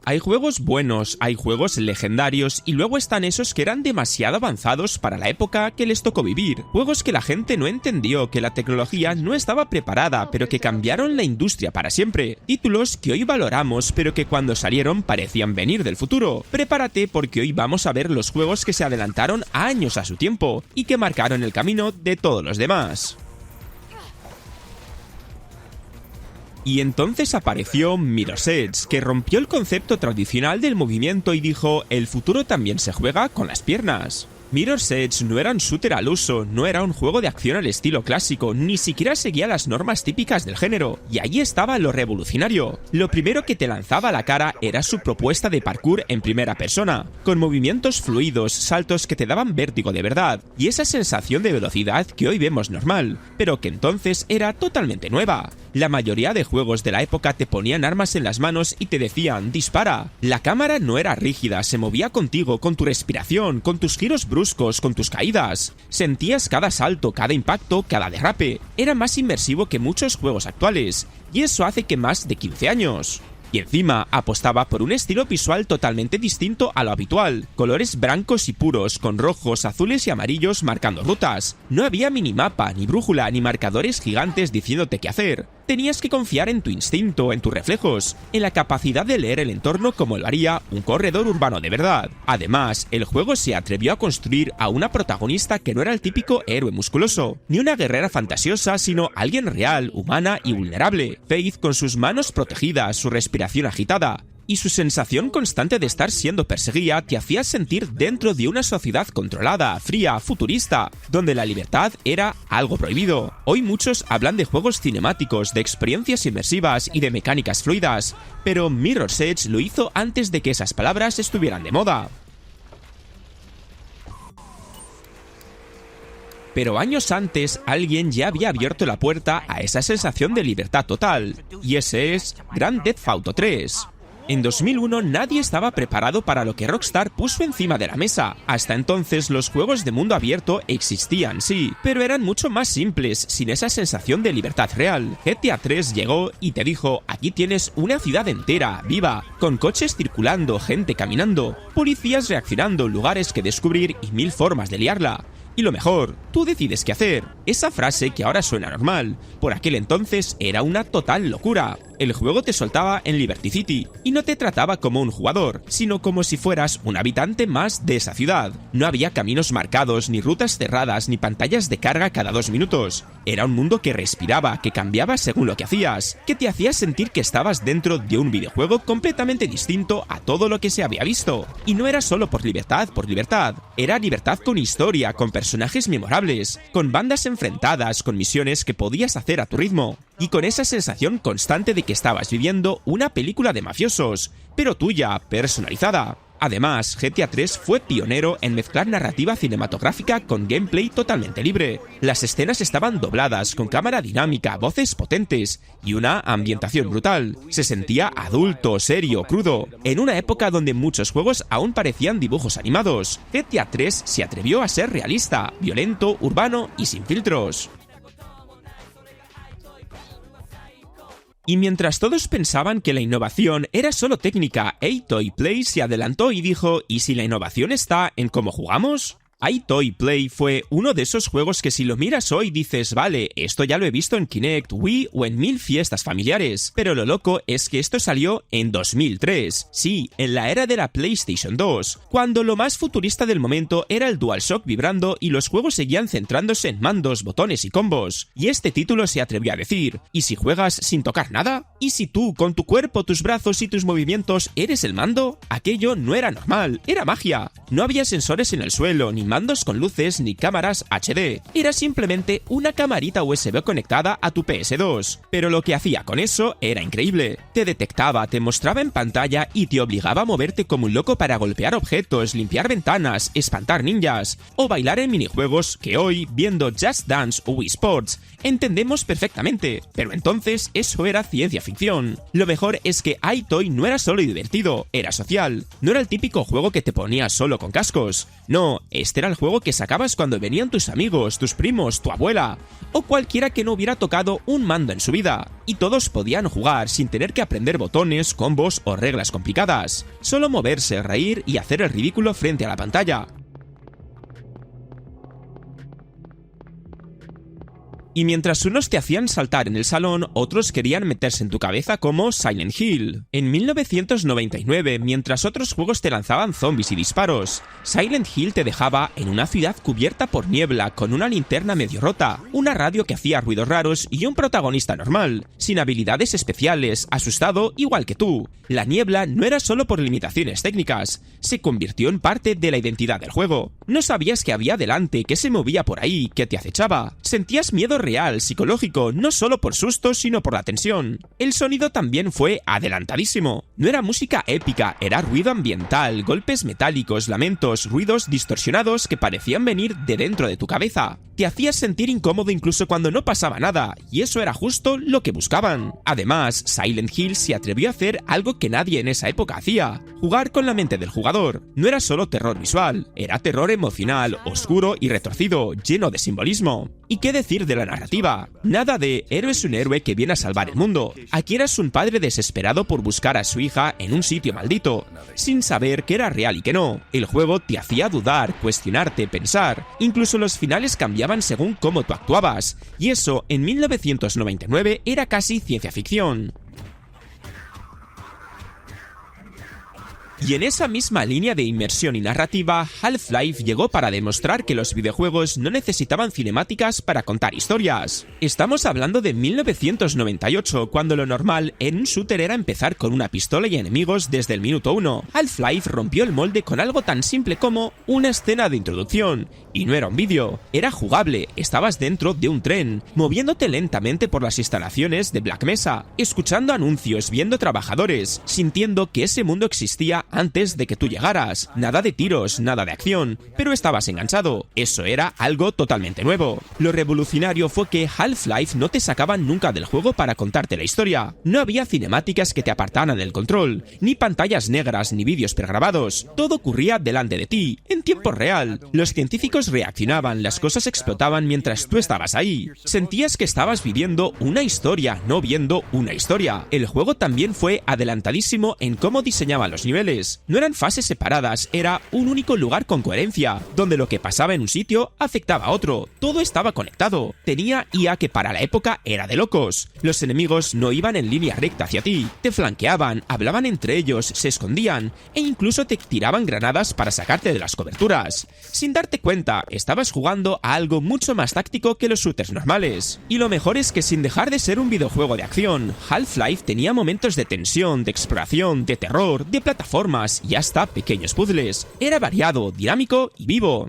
Hay juegos buenos, hay juegos legendarios y luego están esos que eran demasiado avanzados para la época que les tocó vivir. Juegos que la gente no entendió, que la tecnología no estaba preparada, pero que cambiaron la industria para siempre. Títulos que hoy valoramos, pero que cuando salieron parecían venir del futuro. Prepárate porque hoy vamos a ver los juegos que se adelantaron años a su tiempo y que marcaron el camino de todos los demás. Y entonces apareció Mirror's Edge, que rompió el concepto tradicional del movimiento y dijo: el futuro también se juega con las piernas. Mirror's Edge no era un shooter al uso, no era un juego de acción al estilo clásico, ni siquiera seguía las normas típicas del género, y allí estaba lo revolucionario. Lo primero que te lanzaba a la cara era su propuesta de parkour en primera persona, con movimientos fluidos, saltos que te daban vértigo de verdad, y esa sensación de velocidad que hoy vemos normal, pero que entonces era totalmente nueva. La mayoría de juegos de la época te ponían armas en las manos y te decían «dispara». La cámara no era rígida, se movía contigo, con tu respiración, con tus giros bruscos, con tus caídas. Sentías cada salto, cada impacto, cada derrape. Era más inmersivo que muchos juegos actuales, y eso hace que más de 15 años. Y encima apostaba por un estilo visual totalmente distinto a lo habitual, colores blancos y puros, con rojos, azules y amarillos marcando rutas. No había minimapa, ni brújula, ni marcadores gigantes diciéndote qué hacer. Tenías que confiar en tu instinto, en tus reflejos, en la capacidad de leer el entorno como lo haría un corredor urbano de verdad. Además, el juego se atrevió a construir a una protagonista que no era el típico héroe musculoso, ni una guerrera fantasiosa, sino alguien real, humana y vulnerable. Faith con sus manos protegidas, su respiración agitada y su sensación constante de estar siendo perseguida te hacía sentir dentro de una sociedad controlada, fría, futurista, donde la libertad era algo prohibido. Hoy muchos hablan de juegos cinemáticos, de experiencias inmersivas y de mecánicas fluidas, pero Mirror's Edge lo hizo antes de que esas palabras estuvieran de moda. Pero años antes, alguien ya había abierto la puerta a esa sensación de libertad total, y ese es Grand Theft Auto 3. En 2001 nadie estaba preparado para lo que Rockstar puso encima de la mesa. Hasta entonces los juegos de mundo abierto existían, sí, pero eran mucho más simples, sin esa sensación de libertad real. GTA 3 llegó y te dijo: aquí tienes una ciudad entera, viva, con coches circulando, gente caminando, policías reaccionando, lugares que descubrir y 1000 formas de liarla. Y lo mejor, tú decides qué hacer. Esa frase que ahora suena normal, por aquel entonces era una total locura. El juego te soltaba en Liberty City y no te trataba como un jugador, sino como si fueras un habitante más de esa ciudad. No había caminos marcados, ni rutas cerradas, ni pantallas de carga cada 2 minutos. Era un mundo que respiraba, que cambiaba según lo que hacías, que te hacía sentir que estabas dentro de un videojuego completamente distinto a todo lo que se había visto. Y no era solo por libertad, era libertad con historia, con personajes memorables, con bandas enfrentadas, con misiones que podías hacer a tu ritmo, y con esa sensación constante de que estabas viviendo una película de mafiosos, pero tuya, personalizada. Además, GTA 3 fue pionero en mezclar narrativa cinematográfica con gameplay totalmente libre. Las escenas estaban dobladas, con cámara dinámica, voces potentes y una ambientación brutal. Se sentía adulto, serio, crudo, en una época donde muchos juegos aún parecían dibujos animados. GTA 3 se atrevió a ser realista, violento, urbano y sin filtros. Y mientras todos pensaban que la innovación era solo técnica, A-Toy Play se adelantó y dijo: ¿y si la innovación está en cómo jugamos? A-Toy Play fue uno de esos juegos que si lo miras hoy dices: vale, esto ya lo he visto en Kinect, Wii o en 1000 fiestas familiares. Pero lo loco es que esto salió en 2003, sí, en la era de la PlayStation 2, cuando lo más futurista del momento era el DualShock vibrando y los juegos seguían centrándose en mandos, botones y combos. Y este título se atrevió a decir: ¿y si juegas sin tocar nada? ¿Y si tú, con tu cuerpo, tus brazos y tus movimientos, eres el mando? Aquello no era normal, era magia. No había sensores en el suelo, ni mandos con luces ni cámaras HD. Era simplemente una camarita USB conectada a tu PS2. Pero lo que hacía con eso era increíble. Te detectaba, te mostraba en pantalla y te obligaba a moverte como un loco para golpear objetos, limpiar ventanas, espantar ninjas o bailar en minijuegos que hoy, viendo Just Dance o Wii Sports, entendemos perfectamente. Pero entonces eso era ciencia ficción. Lo mejor es que A-Toy no era solo divertido, era social. No era el típico juego que te ponías solo con cascos. No, este era el juego que sacabas cuando venían tus amigos, tus primos, tu abuela o cualquiera que no hubiera tocado un mando en su vida, y todos podían jugar sin tener que aprender botones, combos o reglas complicadas, solo moverse, reír y hacer el ridículo frente a la pantalla. Y mientras unos te hacían saltar en el salón, otros querían meterse en tu cabeza como Silent Hill. En 1999, mientras otros juegos te lanzaban zombies y disparos, Silent Hill te dejaba en una ciudad cubierta por niebla, con una linterna medio rota, una radio que hacía ruidos raros y un protagonista normal, sin habilidades especiales, asustado igual que tú. La niebla no era solo por limitaciones técnicas, se convirtió en parte de la identidad del juego. No sabías que había delante, que se movía por ahí, que te acechaba. Sentías miedo real, psicológico, no solo por sustos sino por la tensión. El sonido también fue adelantadísimo. No era música épica, era ruido ambiental, golpes metálicos, lamentos, ruidos distorsionados que parecían venir de dentro de tu cabeza. Te hacías sentir incómodo incluso cuando no pasaba nada, y eso era justo lo que buscaban. Además, Silent Hill se atrevió a hacer algo que nadie en esa época hacía: jugar con la mente del jugador. No era solo terror visual, era terror emocional, oscuro y retorcido, lleno de simbolismo. ¿Y qué decir de la narrativa? Nada de eres un héroe que viene a salvar el mundo. Aquí eras un padre desesperado por buscar a su hija en un sitio maldito, sin saber qué era real y qué no. El juego te hacía dudar, cuestionarte, pensar. Incluso los finales cambiaban según cómo tú actuabas, y eso en 1999 era casi ciencia ficción. Y en esa misma línea de inmersión y narrativa, Half-Life llegó para demostrar que los videojuegos no necesitaban cinemáticas para contar historias. Estamos hablando de 1998, cuando lo normal en un shooter era empezar con una pistola y enemigos desde el minuto 1. Half-Life rompió el molde con algo tan simple como una escena de introducción. Y no era un vídeo, era jugable, estabas dentro de un tren, moviéndote lentamente por las instalaciones de Black Mesa, escuchando anuncios, viendo trabajadores, sintiendo que ese mundo existía antes de que tú llegaras. Nada de tiros, nada de acción, pero estabas enganchado. Eso era algo totalmente nuevo. Lo revolucionario fue que Half-Life no te sacaban nunca del juego para contarte la historia. No había cinemáticas que te apartaran del control, ni pantallas negras ni vídeos pregrabados. Todo ocurría delante de ti, en tiempo real. Los científicos reaccionaban, las cosas explotaban mientras tú estabas ahí. Sentías que estabas viviendo una historia, no viendo una historia. El juego también fue adelantadísimo en cómo diseñaba los niveles. No eran fases separadas, era un único lugar con coherencia, donde lo que pasaba en un sitio afectaba a otro. Todo estaba conectado. Tenía IA que para la época era de locos. Los enemigos no iban en línea recta hacia ti, te flanqueaban, hablaban entre ellos, se escondían e incluso te tiraban granadas para sacarte de las coberturas. Sin darte cuenta, estabas jugando a algo mucho más táctico que los shooters normales. Y lo mejor es que sin dejar de ser un videojuego de acción, Half-Life tenía momentos de tensión, de exploración, de terror, de plataforma y hasta pequeños puzzles. Era variado, dinámico y vivo.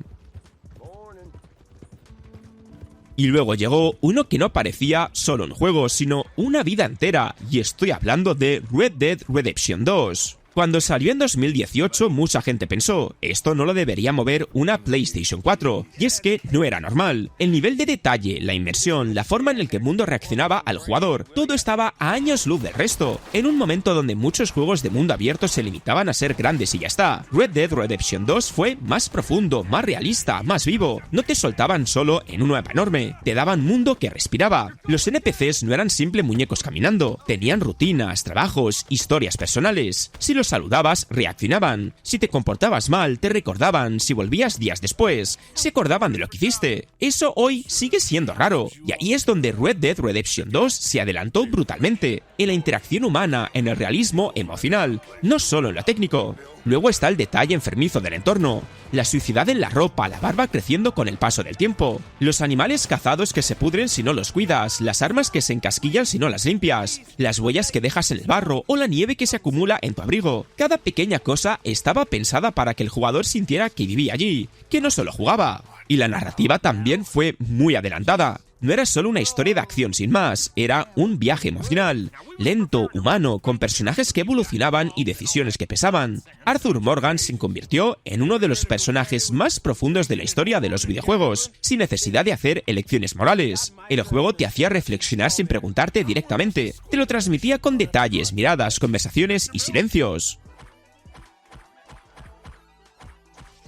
Y luego llegó uno que no parecía solo un juego, sino una vida entera, y estoy hablando de Red Dead Redemption 2. Cuando salió en 2018, mucha gente pensó, esto no lo debería mover una PlayStation 4, y es que no era normal. El nivel de detalle, la inmersión, la forma en la que el mundo reaccionaba al jugador, todo estaba a años luz del resto, en un momento donde muchos juegos de mundo abierto se limitaban a ser grandes y ya está. Red Dead Redemption 2 fue más profundo, más realista, más vivo. No te soltaban solo en un mapa enorme, te daban mundo que respiraba. Los NPCs no eran simples muñecos caminando, tenían rutinas, trabajos, historias personales. Si los saludabas, reaccionaban. Si te comportabas mal, te recordaban. Si volvías días después, se acordaban de lo que hiciste. Eso hoy sigue siendo raro. Y ahí es donde Red Dead Redemption 2 se adelantó brutalmente. En la interacción humana, en el realismo emocional, no solo en lo técnico. Luego está el detalle enfermizo del entorno, la suciedad en la ropa, la barba creciendo con el paso del tiempo, los animales cazados que se pudren si no los cuidas, las armas que se encasquillan si no las limpias, las huellas que dejas en el barro o la nieve que se acumula en tu abrigo. Cada pequeña cosa estaba pensada para que el jugador sintiera que vivía allí, que no solo jugaba. Y la narrativa también fue muy adelantada. No era solo una historia de acción sin más, era un viaje emocional, lento, humano, con personajes que evolucionaban y decisiones que pesaban. Arthur Morgan se convirtió en uno de los personajes más profundos de la historia de los videojuegos, sin necesidad de hacer elecciones morales. El juego te hacía reflexionar sin preguntarte directamente, te lo transmitía con detalles, miradas, conversaciones y silencios.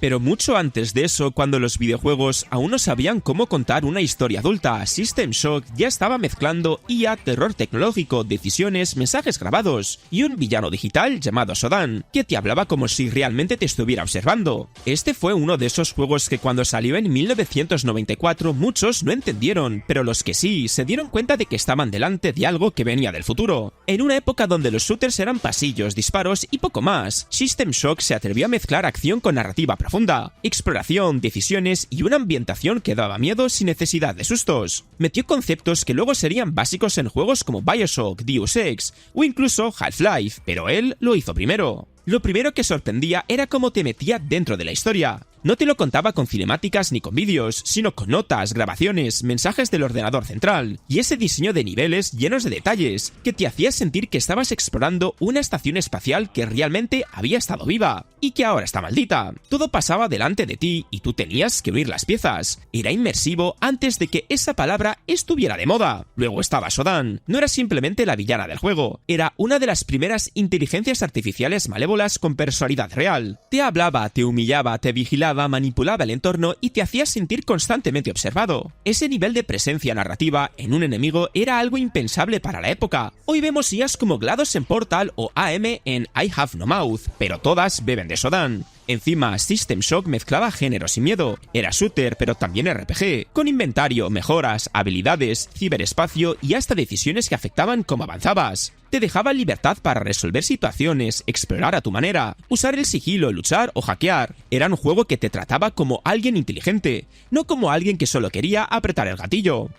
Pero mucho antes de eso, cuando los videojuegos aún no sabían cómo contar una historia adulta, System Shock ya estaba mezclando IA, terror tecnológico, decisiones, mensajes grabados y un villano digital llamado Sodan, que te hablaba como si realmente te estuviera observando. Este fue uno de esos juegos que cuando salió en 1994 muchos no entendieron, pero los que sí se dieron cuenta de que estaban delante de algo que venía del futuro. En una época donde los shooters eran pasillos, disparos y poco más, System Shock se atrevió a mezclar acción con narrativa profunda, exploración, decisiones y una ambientación que daba miedo sin necesidad de sustos. Metió conceptos que luego serían básicos en juegos como BioShock, Deus Ex o incluso Half-Life, pero él lo hizo primero. Lo primero que sorprendía era cómo te metía dentro de la historia. No te lo contaba con cinemáticas ni con vídeos, sino con notas, grabaciones, mensajes del ordenador central, y ese diseño de niveles llenos de detalles, que te hacía sentir que estabas explorando una estación espacial que realmente había estado viva, y que ahora está maldita. Todo pasaba delante de ti y tú tenías que unir las piezas. Era inmersivo antes de que esa palabra estuviera de moda. Luego estaba Sodan. No era simplemente la villana del juego, era una de las primeras inteligencias artificiales malévolas con personalidad real. Te hablaba, te humillaba, te vigilaba, manipulaba el entorno y te hacía sentir constantemente observado. Ese nivel de presencia narrativa en un enemigo era algo impensable para la época. Hoy vemos IAs como GLaDOS en Portal o AM en I Have No Mouth, pero todas beben de Sodan. Encima, System Shock mezclaba géneros y miedo. Era shooter, pero también RPG, con inventario, mejoras, habilidades, ciberespacio y hasta decisiones que afectaban cómo avanzabas. Te dejaba libertad para resolver situaciones, explorar a tu manera, usar el sigilo, luchar o hackear. Era un juego que te trataba como alguien inteligente, no como alguien que solo quería apretar el gatillo.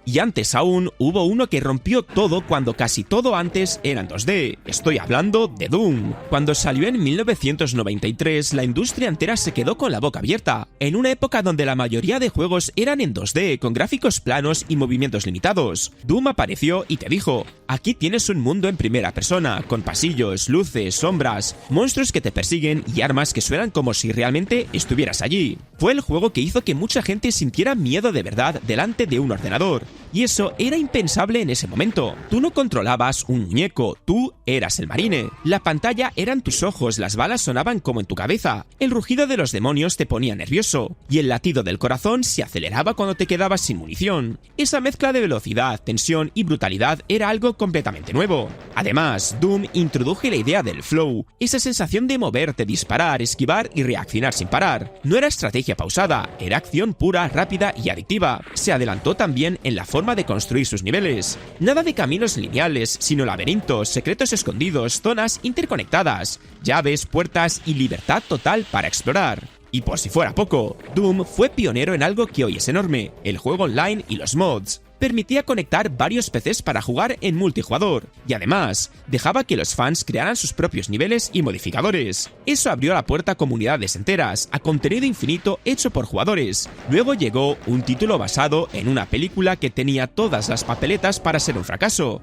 Y antes aún, hubo uno que rompió todo cuando casi todo antes era en 2D. Estoy hablando de Doom. Cuando salió en 1993, la industria entera se quedó con la boca abierta. En una época donde la mayoría de juegos eran en 2D, con gráficos planos y movimientos limitados, Doom apareció y te dijo: aquí tienes un mundo en primera persona, con pasillos, luces, sombras, monstruos que te persiguen y armas que suenan como si realmente estuvieras allí. Fue el juego que hizo que mucha gente sintiera miedo de verdad delante de un ordenador. Y eso era impensable en ese momento. Tú no controlabas un muñeco, tú eras el marine. La pantalla eran tus ojos, las balas sonaban como en tu cabeza. El rugido de los demonios te ponía nervioso. Y el latido del corazón se aceleraba cuando te quedabas sin munición. Esa mezcla de velocidad, tensión y brutalidad era algo completamente nuevo. Además, Doom introdujo la idea del flow, esa sensación de moverte, disparar, esquivar y reaccionar sin parar. No era estrategia pausada, era acción pura, rápida y adictiva. Se adelantó también en la forma de construir sus niveles. Nada de caminos lineales, sino laberintos, secretos escondidos, zonas interconectadas, llaves, puertas y libertad total para explorar. Y por si fuera poco, Doom fue pionero en algo que hoy es enorme: el juego online y los mods. Permitía conectar varios PCs para jugar en multijugador, y además, dejaba que los fans crearan sus propios niveles y modificadores. Eso abrió la puerta a comunidades enteras, a contenido infinito hecho por jugadores. Luego llegó un título basado en una película que tenía todas las papeletas para ser un fracaso.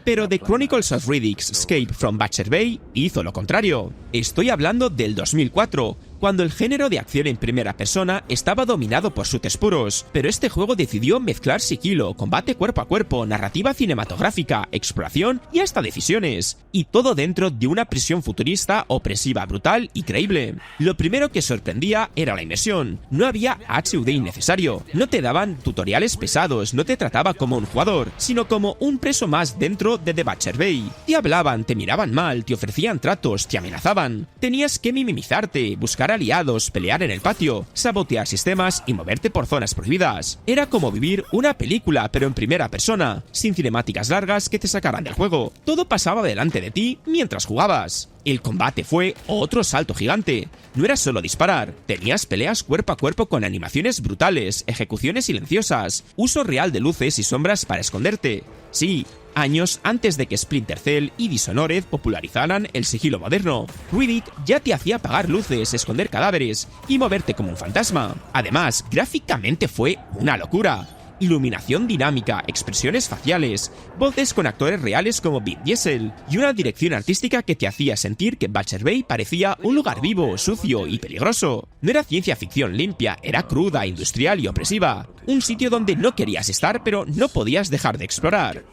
Pero The Chronicles of Riddick's Escape from Butcher Bay hizo lo contrario. Estoy hablando del 2004, cuando el género de acción en primera persona estaba dominado por shooters puros, pero este juego decidió mezclar sigilo, combate cuerpo a cuerpo, narrativa cinematográfica, exploración y hasta decisiones, y todo dentro de una prisión futurista, opresiva, brutal y creíble. Lo primero que sorprendía era la inmersión. No había HUD innecesario, no te daban tutoriales pesados, no te trataba como un jugador, sino como un preso más dentro de The Butcher Bay. Te hablaban, te miraban mal, te ofrecían tratos, te amenazaban. Tenías que minimizarte, buscar aliados, pelear en el patio, sabotear sistemas y moverte por zonas prohibidas. Era como vivir una película, pero en primera persona, sin cinemáticas largas que te sacaran del juego. Todo pasaba delante de ti mientras jugabas. El combate fue otro salto gigante. No era solo disparar, tenías peleas cuerpo a cuerpo con animaciones brutales, ejecuciones silenciosas, uso real de luces y sombras para esconderte. Sí, años antes de que Splinter Cell y Dishonored popularizaran el sigilo moderno, Riddick ya te hacía apagar luces, esconder cadáveres y moverte como un fantasma. Además, gráficamente fue una locura. Iluminación dinámica, expresiones faciales, voces con actores reales como Vin Diesel y una dirección artística que te hacía sentir que Butcher Bay parecía un lugar vivo, sucio y peligroso. No era ciencia ficción limpia, era cruda, industrial y opresiva. Un sitio donde no querías estar pero no podías dejar de explorar.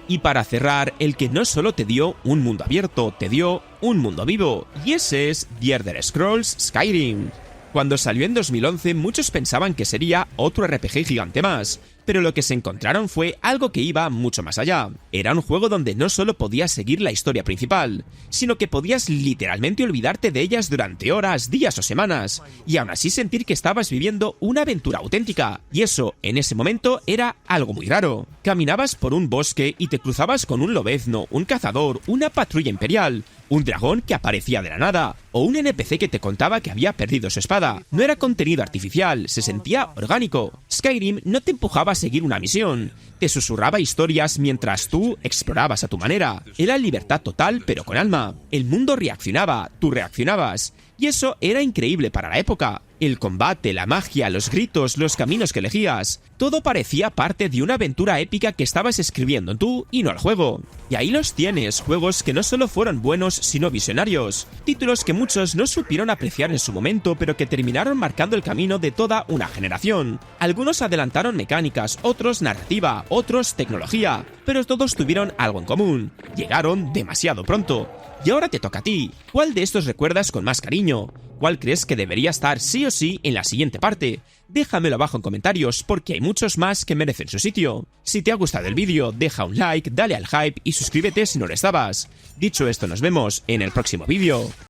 Y para cerrar, el que no solo te dio un mundo abierto, te dio un mundo vivo, y ese es The Elder Scrolls Skyrim. Cuando salió en 2011 muchos pensaban que sería otro RPG gigante más, pero lo que se encontraron fue algo que iba mucho más allá. Era un juego donde no solo podías seguir la historia principal, sino que podías literalmente olvidarte de ellas durante horas, días o semanas, y aún así sentir que estabas viviendo una aventura auténtica, y eso, en ese momento, era algo muy raro. Caminabas por un bosque y te cruzabas con un lobezno, un cazador, una patrulla imperial, un dragón que aparecía de la nada, o un NPC que te contaba que había perdido su espada. No era contenido artificial, se sentía orgánico. Skyrim no te empujaba a seguir una misión, te susurraba historias mientras tú explorabas a tu manera. Era libertad total pero con alma. El mundo reaccionaba, tú reaccionabas, y eso era increíble para la época. El combate, la magia, los gritos, los caminos que elegías, todo parecía parte de una aventura épica que estabas escribiendo tú y no el juego. Y ahí los tienes, juegos que no solo fueron buenos sino visionarios, títulos que muchos no supieron apreciar en su momento pero que terminaron marcando el camino de toda una generación. Algunos adelantaron mecánicas, otros narrativa, otros tecnología, pero todos tuvieron algo en común: llegaron demasiado pronto. Y ahora te toca a ti. ¿Cuál de estos recuerdas con más cariño? ¿Cuál crees que debería estar sí o sí en la siguiente parte? Déjamelo abajo en comentarios porque hay muchos más que merecen su sitio. Si te ha gustado el vídeo, deja un like, dale al hype y suscríbete si no lo estabas. Dicho esto, nos vemos en el próximo vídeo.